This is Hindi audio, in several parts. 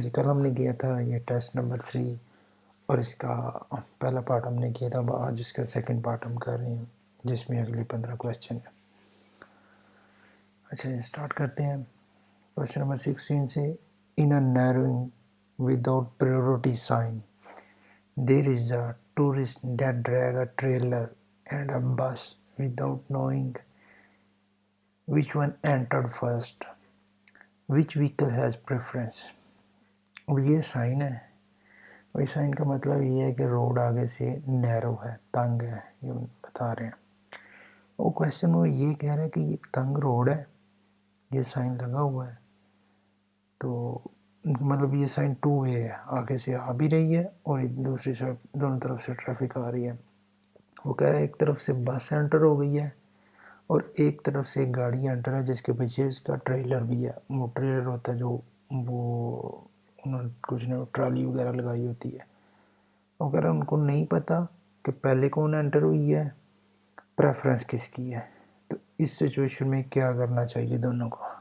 ये कल हमने किया था, ये टेस्ट नंबर 3 और इसका पहला पार्ट हमने किया था। आज इसका सेकंड पार्ट हम कर रहे हैं जिसमें अगले 15 क्वेश्चन है। अच्छा, स्टार्ट करते हैं क्वेश्चन नंबर 16 से। In a narrowing without priority sign there is a tourist that drag a trailer and a bus without knowing which one entered first, which vehicle has preference। और ये साइन है, और इस साइन का मतलब ये है कि रोड आगे से नैरो है, तंग है, ये बता रहे हैं। वो क्वेश्चन वो ये कह रहा है कि ये तंग रोड है, ये साइन लगा हुआ है, तो मतलब ये साइन 2 वे है, आगे से आ भी रही है और दूसरी साइड दोनों तरफ से ट्रैफिक आ रही है। वो कह रहा है एक तरफ से बस एंटर हो गई है और एक तरफ से एक गाड़ी एंटर है जिसके पीछे इसका ट्रेलर भी है। वो ट्रेलर होता है जो वो उन्होंने कुछ ना ट्राली वगैरह लगाई होती है। अगर उनको नहीं पता कि पहले कौन एंटर हुई है, प्रेफरेंस किसकी है, तो इस सिचुएशन में क्या करना चाहिए दोनों को।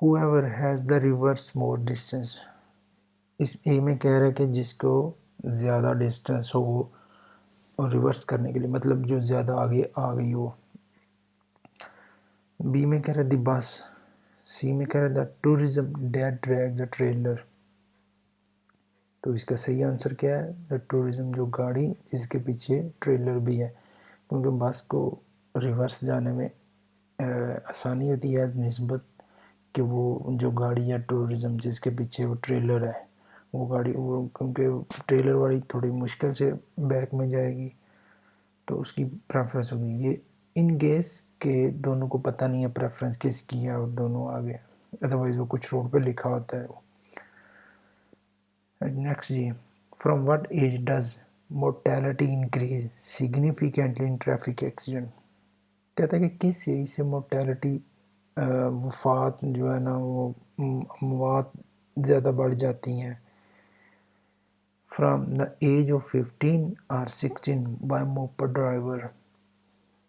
Whoever has the reverse more distance, इस ए में कह रहा है कि जिसको ज़्यादा डिस्टेंस हो और रिवर्स करने के लिए, मतलब जो ज़्यादा आगे आ गई हो। बी में कह रहा है द बस, सी में कह रहा है the tourism that drag the trailer. तो इसका सही आंसर क्या है, द टूरिज्म, जो गाड़ी जिसके पीछे ट्रेलर भी है, क्योंकि बस को रिवर्स जाने में आसानी होती है निस्बत कि वो जो गाड़ी या टूरिज्म जिसके पीछे वो ट्रेलर है, वो गाड़ी वो क्योंकि ट्रेलर वाली थोड़ी मुश्किल से बैक में जाएगी तो उसकी प्रेफरेंस होगी। ये इन केस के दोनों को पता नहीं है प्रेफरेंस किसकी है और दोनों आगे, अदरवाइज वो कुछ रोड पे लिखा होता है। नेक्स्ट जी, from what age does mortality increase significantly in traffic accident. कहता है कि किस एज से मोर्टेलिटी वफ़ात जो है ना वो अमवात ज़्यादा बढ़ जाती हैं। फ्राम द एज ऑफ 15 और 16 बाय मोपर ड्राइवर,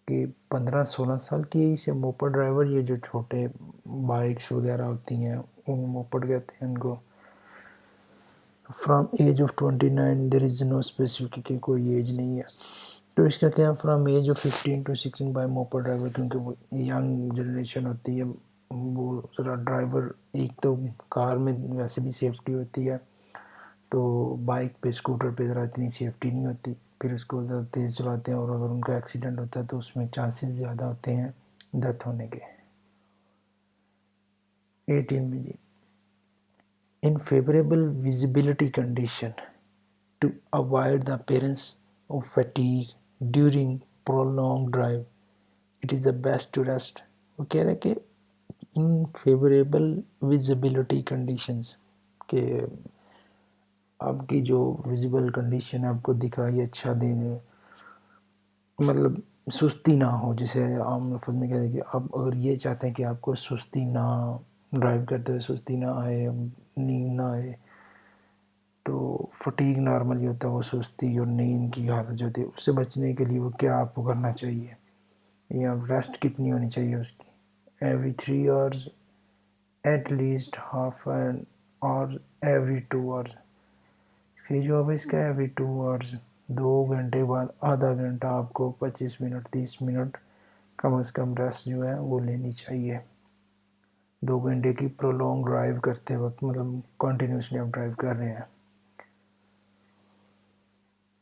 कि 15-16 साल की एज से मोपर ड्राइवर, ये जो छोटे बाइक्स वगैरह होती हैं उन मोपर कहते हैं उनको। From age of 29 there is no specific, कि कोई एज नहीं है। तो इसका क्या, from age of 15 to 16 by मोपर ड्राइवर, क्योंकि वो यंग जनरेशन होती है, वो ज़रा ड्राइवर, एक तो कार में वैसे भी सेफ्टी होती है, तो बाइक पे स्कूटर पे ज़रा इतनी सेफ्टी नहीं होती, फिर उसको ज़रा तेज़ चलाते हैं और अगर उनका एक्सीडेंट होता है तो उसमें चांसेस ज़्यादा होते हैं डेथ होने के। 18 में जी, in favourable visibility condition to avoid the appearance of fatigue during prolonged drive, it is the best to rest। वो कह रहे हैं कि इन फेवरेबल विजिबिलिटी कंडीशंस, के आपकी जो विजिबल कंडीशन है आपको दिखाई अच्छा देने, मतलब सुस्ती ना हो, जिसे आम लफ्ज़ में कहते हैं कि आप अगर ये चाहते हैं कि आपको सुस्ती ना, ड्राइव करते हुए सुस्ती ना आए, नींद ना आए, तो फटीग नॉर्मली होता है, वो सुस्ती और नींद की हालत जो होती है, उससे बचने के लिए वो क्या आपको करना चाहिए, या रेस्ट कितनी होनी चाहिए उसकी। Every 3 hours, at least half an और एवरी 2 आवर्स। इसका जवाब है इसका एवरी 2 आवर्स, 2 घंटे बाद आधा घंटा आपको 25 मिनट 30 मिनट कम से कम रेस्ट जो है वो लेनी चाहिए। 2 घंटे की प्रोलॉन्ग ड्राइव करते वक्त, मतलब कंटिन्यूसली आप ड्राइव कर रहे हैं।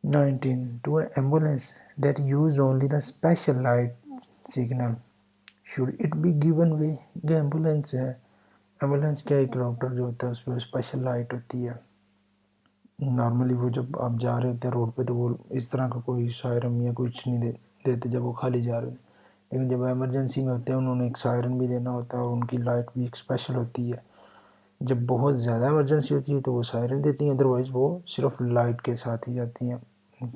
19. To an ambulance that use only the special light signal, should it be given way। जो एम्बुलेंस है, एम्बुलेंस क्या, एक डॉक्टर जो होता है उस पर स्पेशल लाइट होती है। नॉर्मली वो जब आप जा रहे होते हैं रोड पे तो वो इस तरह का कोई सायरन या कुछ नहीं देते जब वो खाली जा रहे होते, लेकिन जब एमरजेंसी में होते हैं उन्होंने एक सायरन भी देना होता है और उनकी लाइट भी एक स्पेशल होती है। जब बहुत ज़्यादा इमरजेंसी होती है तो वो सायरन देती हैं, अदरवाइज़ वो सिर्फ लाइट के साथ ही जाती हैं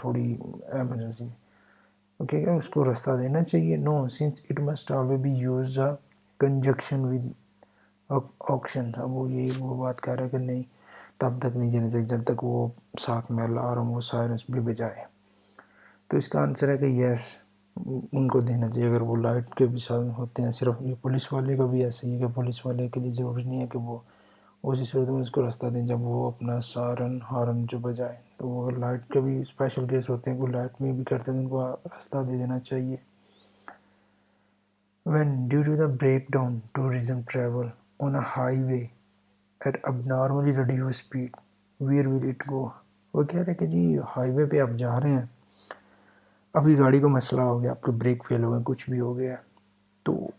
थोड़ी एमरजेंसी। ओके, क्या उसको रास्ता देना चाहिए। No, since it must always be use a conjunction with auction. अब वो बात कर रहा है कि नहीं, तब तक नहीं देना चाहिए जब तक वो साथ में अलार्म वो सायरन भी बजाए। तो इसका आंसर है कि यस, उनको देना चाहिए अगर वो लाइट के भी साथ होते हैं। सिर्फ ये पुलिस वाले को भी ऐसे ही है कि पुलिस वाले के लिए ज़रूरी नहीं है कि वो उसी सूरत में उसको रास्ता दें जब वो अपना सारन हॉर्न जो बजाए। तो वो लाइट के भी स्पेशल केस होते हैं, वो लाइट में भी करते हैं, उनको रास्ता दे देना चाहिए। When due to the breakdown tourism travel on a highway at abnormally reduced speed, where will it go? वो कह रहे हैं कि जी हाईवे पे आप जा रहे हैं, अभी गाड़ी को मसला हो गया, आपके ब्रेक फेल हो गए, कुछ भी हो गया, तो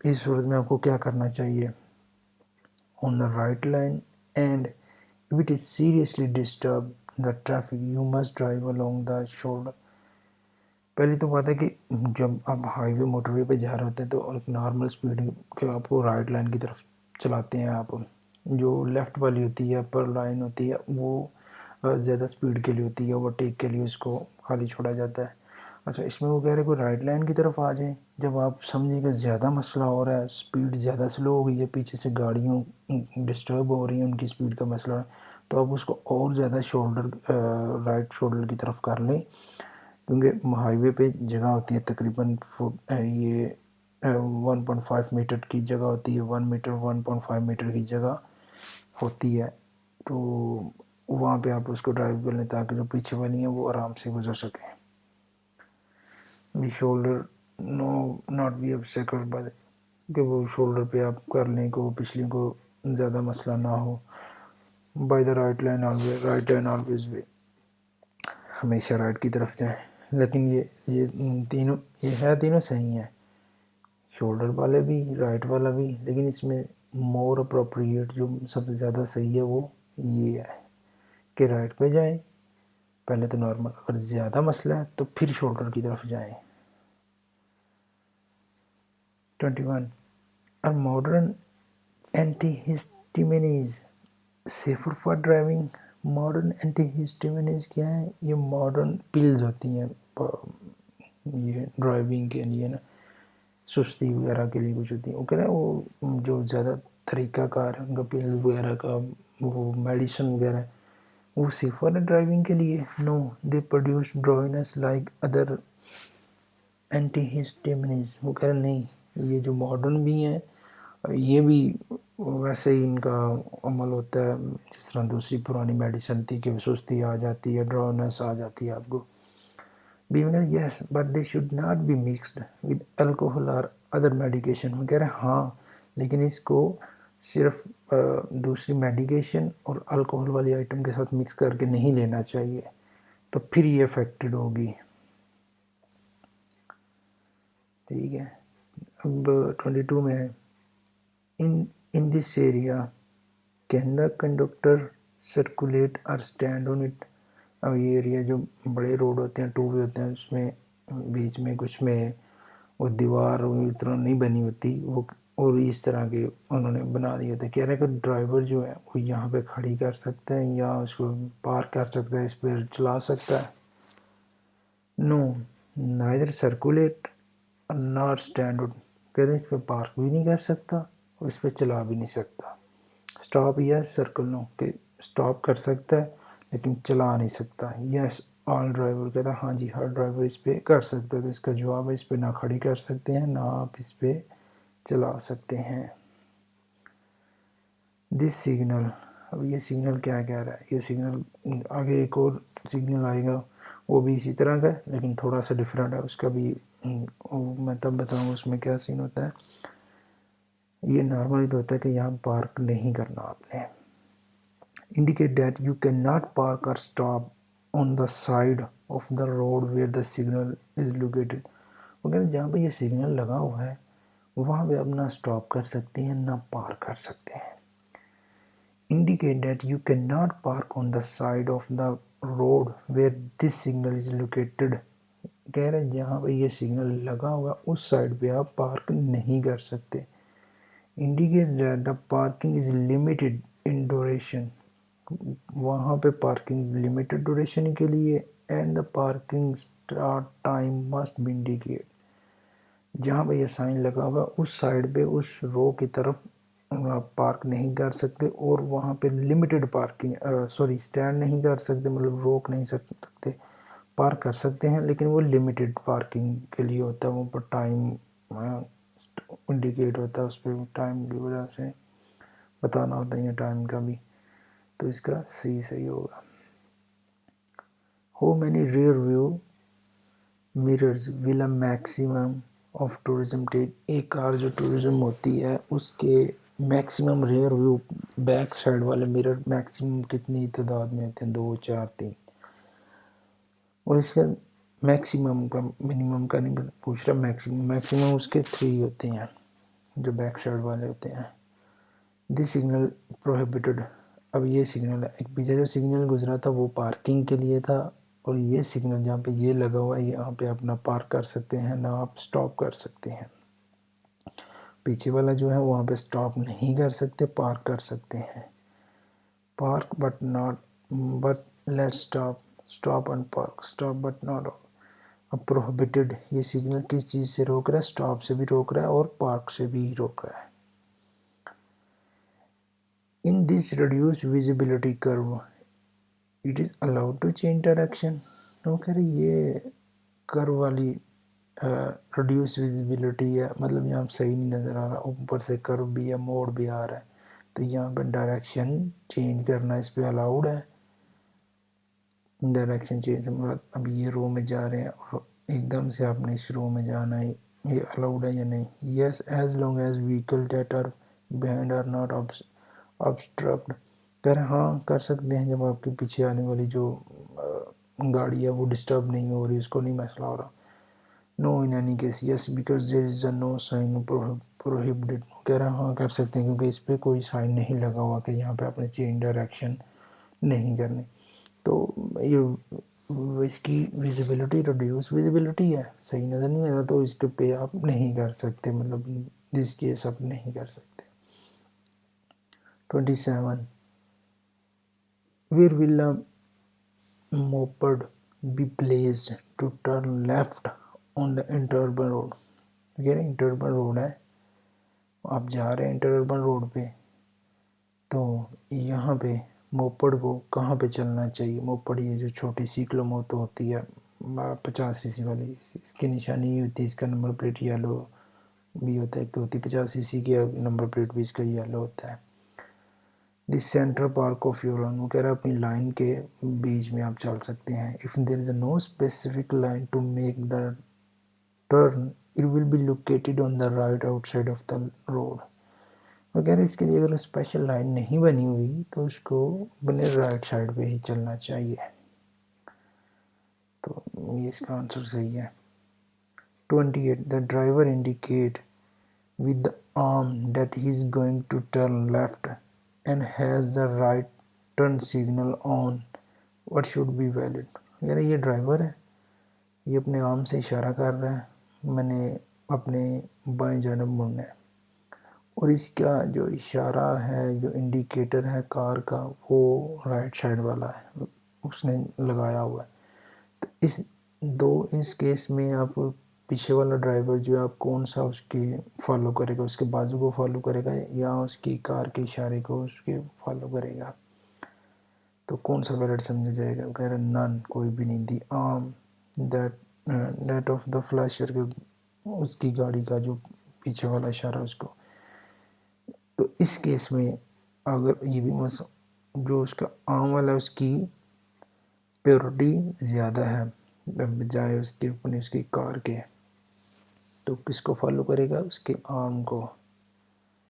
इस सूरत में आपको क्या करना चाहिए? On the right line, and if it is seriously disturb the traffic, you must drive along the shoulder. पहली तो बात है कि जब आप हाईवे मोटरवे पे जा रहे होते हैं तो एक नॉर्मल स्पीड के आपको राइट लाइन की तरफ चलाते हैं आप। जो लेफ़्ट वाली होती है पर लाइन होती है वो ज़्यादा स्पीड के लिए होती है, ओवरटेक के लिए उसको खाली छोड़ा जाता है। अच्छा, इसमें वो कह रहे को राइट लाइन की तरफ आ जाएं जब आप समझिएगा ज़्यादा मसला हो रहा है, स्पीड ज़्यादा स्लो हो गई है, पीछे से गाड़ियों डिस्टर्ब हो रही हैं, उनकी स्पीड का मसला है, तो आप उसको और ज़्यादा शोल्डर राइट शोल्डर की तरफ कर लें, क्योंकि हाईवे पे जगह होती है तकरीबन ये 1.5 मीटर की जगह होती है, 1 मीटर 1.5 मीटर की जगह होती है, तो वहाँ पे आप उसको ड्राइव कर लें ताकि जो पीछे वाली हैं वो आराम से गुजर सकें। Shoulder no not be obstacle by कि वो शोल्डर पे आप कर लें कि वो पिछली को ज़्यादा मसला ना हो। By the right line always, right line always way, हमेशा राइट की तरफ जाएं। लेकिन ये तीनों ये है तीनों सही हैं, शोल्डर वाले भी राइट वाला भी, लेकिन इसमें मोर अप्रोप्रिएट जो सबसे ज़्यादा सही है वो ये है कि राइट पे जाएं पहले तो नॉर्मल, अगर ज़्यादा मसला है तो फिर शोल्डर की तरफ जाएं। 21 Are modern antihistamines safer for driving? Modern antihistamines क्या है? ये मॉडर्न पिल्स होती हैं ये ड्राइविंग के लिए ना, सुस्ती वगैरह के लिए कुछ होती है, वो कह रहे हैं वो जो ज़्यादा तरीक़ाकार है उनका पिल्स वगैरह का वो मेडिसिन वगैरह वो सेफर है ड्राइविंग के लिए? No, they produce dryness like other antihistamines. वो कह रहे नहीं, ये जो मॉडर्न भी हैं ये भी वैसे ही इनका अमल होता है जिस तरह दूसरी पुरानी मेडिसिन थी कि सुस्ती आ जाती है, ड्राउनेस आ जाती है आपको। Viewing yes but they should not be mixed with alcohol और अदर मेडिकेशन। वो कह रहे हैं हाँ, लेकिन इसको सिर्फ दूसरी मेडिकेशन और अल्कोहल वाली आइटम के साथ मिक्स करके नहीं लेना चाहिए, तो फिर ये अफेक्टेड होगी। ठीक है, अब 22 में है in this area can the conductor circulate or stand on it। अब ये एरिया जो बड़े रोड होते हैं, टू वे होते हैं, उसमें बीच में कुछ में वो दीवार इस तरह नहीं बनी होती वो, और इस तरह के उन्होंने बना दिए थे। कह रहे हैं कि ड्राइवर जो है वो यहाँ पे खड़ी कर सकता है या उसको पार्क कर सकता है, इस पर चला सकता है। No, neither circulate not stand. कह रहे हैं इस पर पार्क भी नहीं कर सकता और इस पर चला भी नहीं सकता। स्टॉप यस, सर्कल नो, कि स्टॉप कर सकता है लेकिन चला नहीं सकता। यस ऑल ड्राइवर कहता है हाँ जी हर ड्राइवर इस पर कर सकता है, तो इसका जवाब है इस पर ना खड़ी कर सकते हैं ना आप इस पर चला सकते हैं। दिस सिग्नल, अब ये सिग्नल क्या कह रहा है? ये सिग्नल आगे एक और सिग्नल आएगा वो भी इसी तरह का है लेकिन थोड़ा सा डिफरेंट है, उसका भी मैं तब बताऊँगा उसमें क्या सीन होता है। ये नॉर्मली तो होता है कि यहाँ पार्क नहीं करना आपने। indicate that you cannot park or stop on the side of the road where the signal is located। मगर जहाँ पे ये सिग्नल लगा हुआ है वहाँ पे आप ना स्टॉप कर सकते हैं ना पार्क कर सकते हैं। indicate that you cannot park on the side of the road where this signal is located। कह रहे हैं जहाँ पे ये सिग्नल लगा हुआ उस साइड पे आप पार्क नहीं कर सकते। indicate that the parking is limited in duration। वहाँ पे पार्किंग लिमिटेड ड्यूरेशन के लिए and the parking start time must be indicate. जहाँ पे ये साइन लगा हुआ उस साइड पे उस रो की तरफ आप पार्क नहीं कर सकते और वहाँ पे लिमिटेड पार्किंग सॉरी स्टैंड नहीं कर सकते, मतलब रोक नहीं सकते, पार्क कर सकते हैं लेकिन वो लिमिटेड पार्किंग के लिए होता है, वो पर टाइम इंडिकेट होता है उस पर टाइम की वजह से बताना होता है, टाइम का भी। तो इसका सी सही होगा। How many rear view mirrors will a maximum of tourism take. एक कार जो टूरिज्म होती है उसके maximum rear view back side वाले मिरर मैक्सिमम कितनी तादाद में होते हैं? 2, 4, 3। और इसका मैक्सिमम का मिनिमम का नहीं पूछ रहा, मैक्सिमम उसके 3 होते हैं जो बैक साइड वाले होते हैं। This signal prohibited. अब ये सिग्नल है, एक पीछे जो सिग्नल गुजरा था वो पार्किंग के लिए था, और ये सिग्नल जहाँ पे ये लगा हुआ है यहाँ पे अपना पार्क कर सकते हैं ना आप स्टॉप कर सकते हैं। पीछे वाला जो है वहाँ पे स्टॉप नहीं कर सकते, पार्क कर सकते हैं। Park but not, but let stop, stop and park, stop but not. अब प्रोहिबिटेड ये सिग्नल किस चीज़ से रोक रहा है? स्टॉप से भी रोक रहा है और पार्क से भी रोक रहा है। In this reduced visibility curve it is allowed to change direction। तो कह रही ये कर्व वाली रिड्यूस विजिबिलिटी है, मतलब यहाँ सही नहीं नज़र आ रहा, ऊपर से कर्व भी है, मोड़ भी आ रहा है, तो यहाँ पर डायरेक्शन चेंज करना इस पर अलाउड है। डायरेक्शन चेंज मतलब अब ये रो में जा रहे हैं और एकदम से आपने इस रो में जाना है, ये अलाउड है या नहीं? Yes as long as vehicle that are behind are not obstruct. कह रहे हाँ कर सकते हैं जब आपके पीछे आने वाली जो गाड़ी है वो डिस्टर्ब नहीं हो रही, उसको नहीं मसला हो रहा। No in any case yes because there is a no sign prohibited. कह रहा हाँ कर सकते हैं क्योंकि इस पर कोई साइन नहीं लगा हुआ कि यहाँ पे आपने चेंज डायरेक्शन नहीं करनी। तो ये इसकी विजिबिलिटी रिड्यूस विजिबिलिटी है, सही नज़र नहीं आता, तो इसके पे आप नहीं कर सकते, मतलब दिस केस आप नहीं कर सकते। 27 where will a moped be placed to turn left on the interurban road। ये इंटरअर्बन रोड है, आप जा रहे हैं इंटरअर्बन रोड पे, तो यहाँ पे मोपड़ को कहाँ पे चलना चाहिए? मोपड़ ये जो छोटी सी मोटो होती है 50 cc वाली, इसकी निशानी होती है, इसका नंबर प्लेट येलो भी होता है, एक तो होती 50 cc की नंबर प्लेट भी इसका येलो होता है। This central park of your own, वो कह रहा है अपनी लाइन के बीच में आप चल सकते हैं। If there is no specific line to make the turn it will be located on the right outside of the road. वगैरह इसके लिए अगर स्पेशल लाइन नहीं बनी हुई तो उसको अपने राइट साइड पे ही चलना चाहिए। तो ये इसका आंसर सही है। 28 the driver indicate with the arm that he is going to turn left and has the right turn signal on, what should be valid। यार ये ड्राइवर है, ये अपने आर्म से इशारा कर रहा है मैंने अपने बाएं जानब मुड़ना है, और इसका जो इशारा है जो इंडिकेटर है कार का वो राइट साइड वाला है, उसने लगाया हुआ है। तो इस केस में आप पीछे वाला ड्राइवर जो है आप कौन सा उसके फॉलो करेगा? उसके बाजू को फॉलो करेगा या उसकी कार के इशारे को उसके फॉलो करेगा? तो कौन सा वैलिड समझा जाएगा? कह रहे नन, कोई भी नहीं। दी arm that of the flasher के, उसकी गाड़ी का जो पीछे वाला इशारा उसको। तो इस केस में अगर ये भी जो उसका आर्म वाला उसकी प्योरिटी ज़्यादा है बजाय उसके अपने उसकी कार के, तो किसको फॉलो करेगा? उसके आर्म को।